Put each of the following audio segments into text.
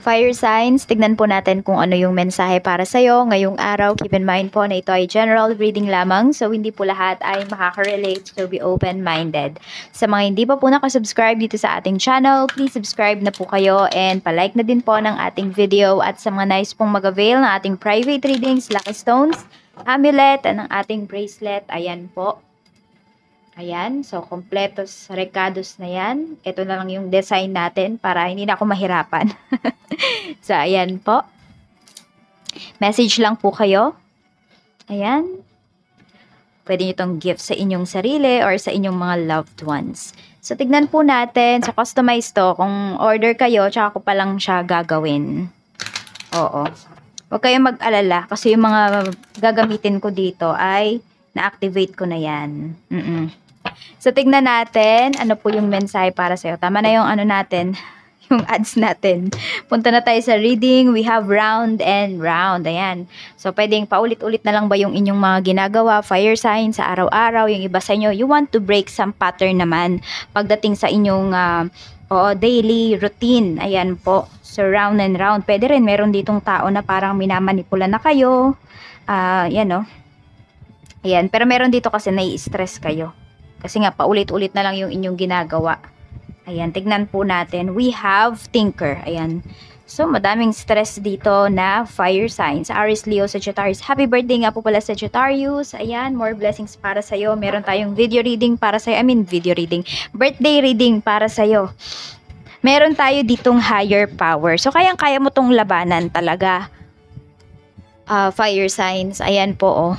Fire signs, tignan po natin kung ano yung mensahe para sa'yo ngayong araw. Keep in mind po na ito ay general reading lamang, so hindi po lahat ay makaka-relate, so be open-minded. Sa mga hindi pa po nakasubscribe dito sa ating channel, please subscribe na po kayo and palike na din po ng ating video. At sa mga nice pong mag-avail ng ating private readings, lucky stones, amulet, at ng ating bracelet, ayan po. Ayan, so kompletos recados na yan. Ito na lang yung design natin para hindi na ako mahirapan. So, ayan po. Message lang po kayo. Ayan. Pwede nyo itong gift sa inyong sarili or sa inyong mga loved ones. So, tignan po natin sa customize to. Kung order kayo, tsaka ko pa lang siya gagawin. Oo. Huwag kayong mag-alala kasi yung mga gagamitin ko dito ay na-activate ko na yan. So, tignan natin ano po yung mensahe para sa'yo. Tama na yung ano natin, yung ads natin. Punta na tayo sa reading. We have round and round. Ayan. So, pwedeng paulit-ulit na lang ba yung inyong mga ginagawa, fire sign sa araw-araw. Yung iba sa inyo, you want to break some pattern naman pagdating sa inyong daily routine. Ayan po. So, round and round. Pwede rin, meron ditong tao na parang minamanipula na kayo. Yan o. Ayan. Pero meron dito kasi nai-stress kayo. Kasi nga, paulit-ulit na lang yung inyong ginagawa. Ayan, tignan po natin. We have thinker. Ayan. So, madaming stress dito na fire signs. Aries, Leo, Sagittarius. Happy birthday nga po pala, Sagittarius. Ayan, more blessings para sa'yo. Meron tayong video reading para sa'yo. Video reading. Birthday reading para sa'yo. Meron tayo ditong higher power. So, kayang-kaya mo tong labanan talaga. Fire signs. Ayan po, oh.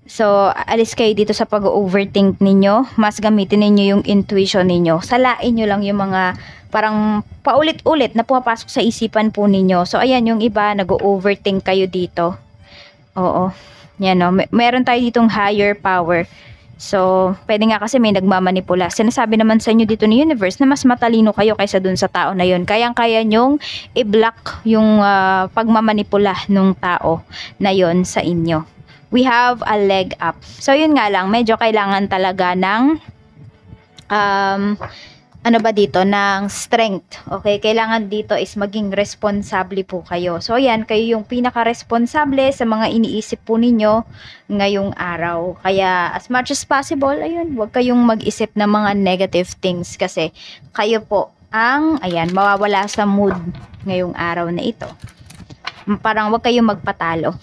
So, alis kayo dito sa pag-overthink ninyo. Mas gamitin ninyo yung intuition ninyo. Salain nyo lang yung mga parang paulit-ulit na pumapasok sa isipan po ninyo. So, ayan, yung iba, nag-overthink kayo dito. Oo. Yan, no? Meron tayo ditong higher power. So, pwede nga kasi may nagmamanipula. Sinasabi naman sa inyo dito ni universe na mas matalino kayo kaysa dun sa tao na yun. Kayang-kaya nyong i-block yung pagmamanipula ng tao na yun sa inyo. We have a leg up. So, yun nga lang, medyo kailangan talaga ng, ano ba dito, ng strength. Okay, kailangan dito is maging responsable po kayo. So, yan, kayo yung pinaka-responsable sa mga iniisip po ninyo ngayong araw. Kaya, as much as possible, ayun, huwag kayong mag-isip ng mga negative things kasi kayo po ang, ayan, mawawala sa mood ngayong araw na ito. Parang huwag kayong magpatalo.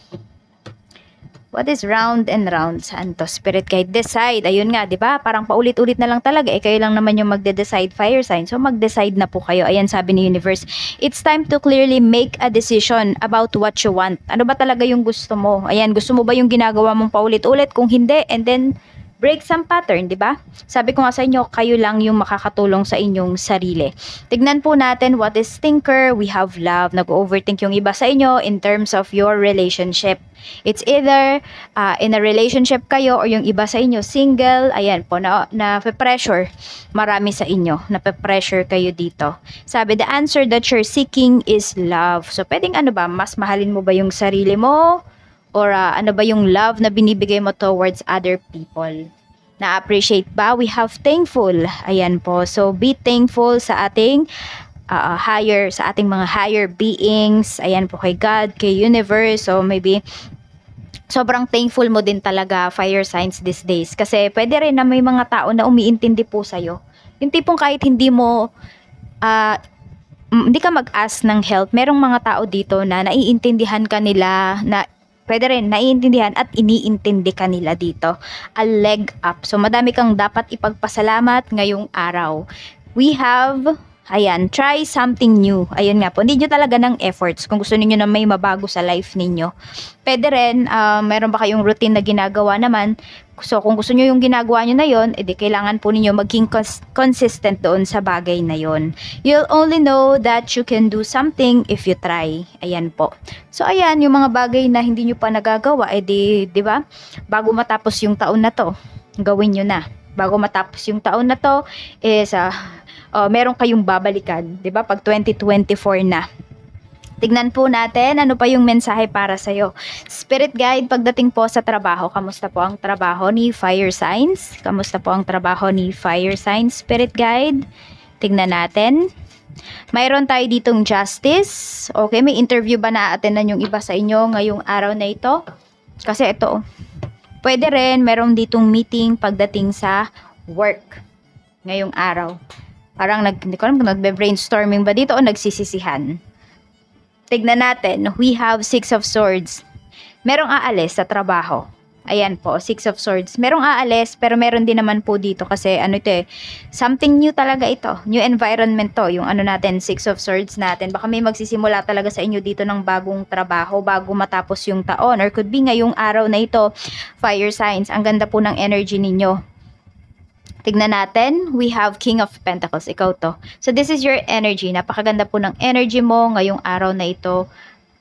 What is round and round? Saan to? Spirit guide. Decide. Ayun nga, di ba? Parang paulit-ulit na lang talaga. Kayo lang naman yung magde-decide, fire sign. So, mag-decide na po kayo. Ayan, sabi ni universe. It's time to clearly make a decision about what you want. Ano ba talaga yung gusto mo? Ayan, gusto mo ba yung ginagawa mong paulit-ulit? Kung hindi, and then break some pattern, di ba? Sabi ko nga sa inyo, kayo lang yung makakatulong sa inyong sarili. Tignan po natin what is thinker. We have love. Nag-overthink yung iba sa inyo in terms of your relationship. It's either in a relationship kayo or yung iba sa inyo single. Ayan po, na-pressure. Marami sa inyo. Na-pressure kayo dito. Sabi, the answer that you're seeking is love. So, pwedeng ano ba? Mas mahalin mo ba yung sarili mo? Or ano ba yung love na binibigay mo towards other people? Na-appreciate ba? We have thankful. Ayan po. So, be thankful sa ating sa ating mga higher beings. Ayan po kay God, kay universe. So, maybe sobrang thankful mo din talaga, fire signs these days. Kasi pwede rin na may mga tao na umiintindi po sa'yo. Yung tipong kahit hindi mo hindi ka mag-ask ng help, merong mga tao dito na naiintindihan ka nila, na pwede rin naiintindihan at iniintindi ka nila dito. A leg up. So, madami kang dapat ipagpasalamat ngayong araw. We have, ayan, try something new. Ayun nga po, hindi nyo talaga ng efforts kung gusto niyo na may mabago sa life ninyo. Pwede rin, meron ba kayong routine na ginagawa naman? So, kung gusto niyo yung ginagawa nyo na yon, edi kailangan po ninyo maging consistent doon sa bagay na yon. You'll only know that you can do something if you try. Ayan po. So, ayan, yung mga bagay na hindi nyo pa nagagawa, edi, di ba? Bago matapos yung taon na to, gawin nyo na. Bago matapos yung taon na to, is, meron kayong babalikan, di ba? Pag 2024 na. Tignan po natin ano pa yung mensahe para sa'yo. Spirit guide, pagdating po sa trabaho, kamusta po ang trabaho ni fire signs? Kamusta po ang trabaho ni fire signs, spirit guide? Tignan natin. Mayroon tayo ditong justice. Okay, may interview ba na-attendan yung iba sa inyo ngayong araw na ito? Kasi ito, pwede rin meron ditong meeting pagdating sa work ngayong araw. Parang hindi ko alam kung nagbe-brainstorming ba dito o nagsisisihan. Tignan natin, we have 6 of swords. Merong aalis sa trabaho. Ayan po, 6 of swords. Merong aalis, pero meron din naman po dito kasi ano ito something new talaga ito. New environment to, yung ano natin, 6 of swords natin. Baka may magsisimula talaga sa inyo dito ng bagong trabaho bago matapos yung taon. Or could be ngayong araw na ito, fire signs. Ang ganda po ng energy ninyo. Tignan natin, we have King of Pentacles. Ikaw to. So this is your energy. Napakaganda po ng energy mo ngayong araw na ito.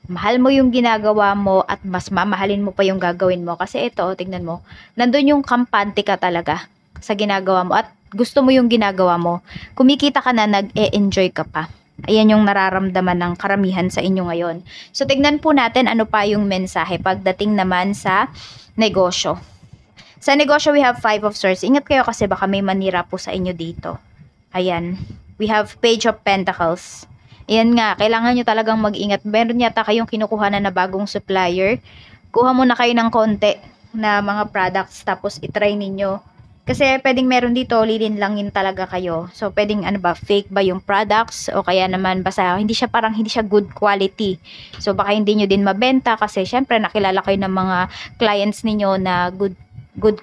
Mahal mo yung ginagawa mo at mas mamahalin mo pa yung gagawin mo. Kasi ito, tignan mo, nandun yung kampante ka talaga sa ginagawa mo at gusto mo yung ginagawa mo. Kumikita ka na, nag-e-enjoy ka pa. Ayan yung nararamdaman ng karamihan sa inyo ngayon. So, tignan po natin ano pa yung mensahe pagdating naman sa negosyo. Sa negosyo, we have 5 of swords. Ingat kayo kasi baka may manira po sa inyo dito. Ayan. We have Page of Pentacles. Ayan nga, kailangan nyo talagang mag-ingat. Meron yata kayong kinukuha na bagong supplier. Kuha muna kayo ng konti na mga products tapos itry ninyo. Kasi pwedeng meron dito, lilinlangin talaga kayo. So pwedeng ano ba, fake ba yung products o kaya naman basta hindi siya good quality. So baka hindi nyo din mabenta kasi syempre nakilala kayo ng mga clients ninyo na good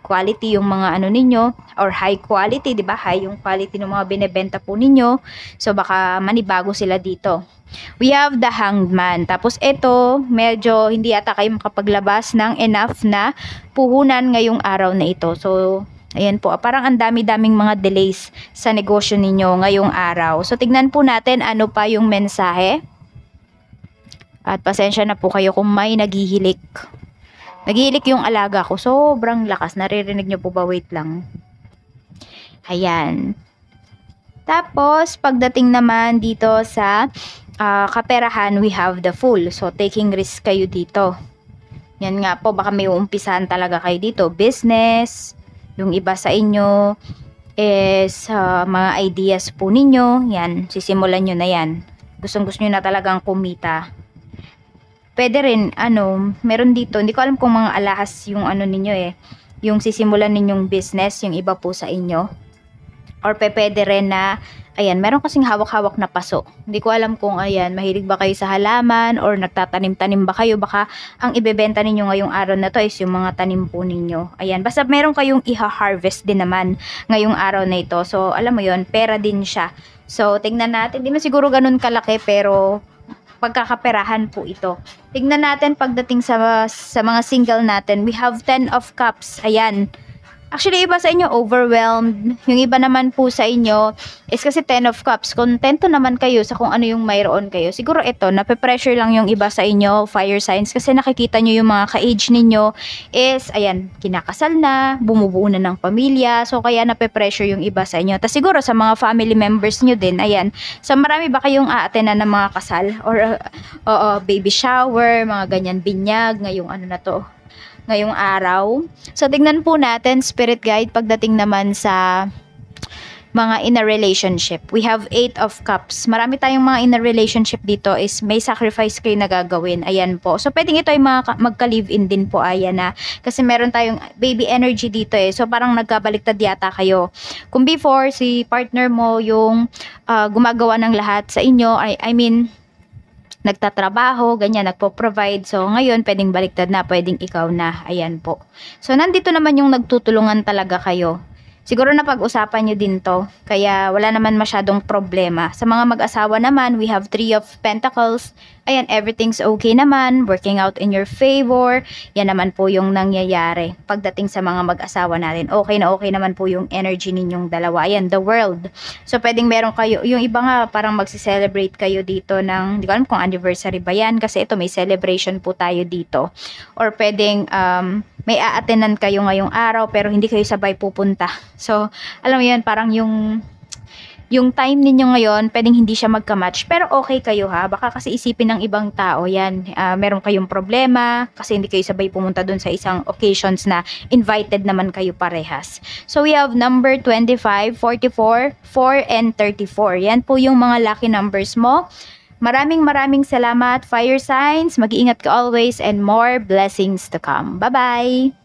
quality yung mga ano ninyo or high quality, 'di ba? High yung quality ng mga binebenta po ninyo. So baka manibago sila dito. We have the Hanged Man. Tapos ito, medyo hindi ata kayo makapaglabas ng enough na puhunan ngayong araw na ito. So ayan po, parang ang dami-daming mga delays sa negosyo ninyo ngayong araw. So tignan po natin ano pa yung mensahe. At pasensya na po kayo kung may naghihilik. Naghihilik yung alaga ko. Sobrang lakas. Naririnig nyo po ba? Wait lang. Ayan. Tapos, pagdating naman dito sa kaperahan, we have the Fool. So, taking risk kayo dito. Yan nga po. Baka may uumpisahan talaga kayo dito. Business. Yung iba sa inyo is mga ideas po ninyo. Yan. Sisimulan nyo na yan. Gustong-gusto nyo na talagang kumita. Pwede rin, meron dito, hindi ko alam kung mga alahas yung ano ninyo yung sisimulan ninyong business, yung iba po sa inyo. Or pwede rin na, ayan, meron kasing hawak-hawak na paso. Hindi ko alam kung, ayan, mahilig ba kayo sa halaman or nagtatanim-tanim ba kayo. Baka ang ibebenta ninyo ngayong araw na to is yung mga tanim po ninyo. Ayan, basta meron kayong iha-harvest din naman ngayong araw na ito. So, alam mo yon, pera din siya. So, tingnan natin, di man siguro ganun kalaki pero pagkakaperahan po ito. Tignan natin pagdating sa mga single natin. We have 10 of cups. Ayan. Actually, iba sa inyo overwhelmed. Yung iba naman po sa inyo is kasi 10 of cups. Kontento naman kayo sa kung ano yung mayroon kayo. Siguro ito, nape-pressure lang yung iba sa inyo, fire signs. Kasi nakikita nyo yung mga ka-age ninyo is, ayan, kinakasal na, bumubuo na ng pamilya. So, kaya nape-pressure yung iba sa inyo. Tapos siguro sa mga family members nyo din, ayan. So, marami ba kayong aatenan ng mga kasal? Or baby shower, mga ganyan, binyag, ngayong ano na to, ngayong araw. So, tignan po natin, spirit guide, pagdating naman sa mga in a relationship. We have 8 of cups. Marami tayong mga in a relationship dito is may sacrifice kayo na gagawin. Ayan po. So, pwedeng ito ay magka-live-in din po. Ayan na. Kasi meron tayong baby energy dito So, parang nagkabaliktad yata kayo. Kung before, si partner mo yung gumagawa ng lahat sa inyo, I mean, nagtatrabaho, ganyan, nagpo-provide. So, ngayon, pwedeng baliktad na, pwedeng ikaw na. Ayan po. So, nandito naman yung nagtutulungan talaga kayo. Siguro na pag-usapan nyo din to. Kaya wala naman masyadong problema. Sa mga mag-asawa naman, we have 3 of Pentacles. Ayan, everything's okay naman. Working out in your favor. Yan naman po yung nangyayari. Pagdating sa mga mag-asawa natin, okay na okay naman po yung energy ninyong dalawa. Ayan, the world. So, pwedeng meron kayo. Yung iba nga, parang magsi-celebrate kayo dito ng, hindi ko alam kung anniversary ba yan. Kasi ito, may celebration po tayo dito. Or pwedeng, may aatenan kayo ngayong araw pero hindi kayo sabay pupunta. So, alam mo yun, parang yung yung time ninyo ngayon, pwedeng hindi siya magka-match, pero okay kayo ha. Baka kasi isipin ng ibang tao, yan, meron kayong problema, kasi hindi kayo sabay pumunta dun sa isang occasions na invited naman kayo parehas. So we have number 25, 44, 4, and 34. Yan po yung mga lucky numbers mo. Maraming salamat, fire signs. Mag-iingat ka always and more blessings to come. Bye-bye!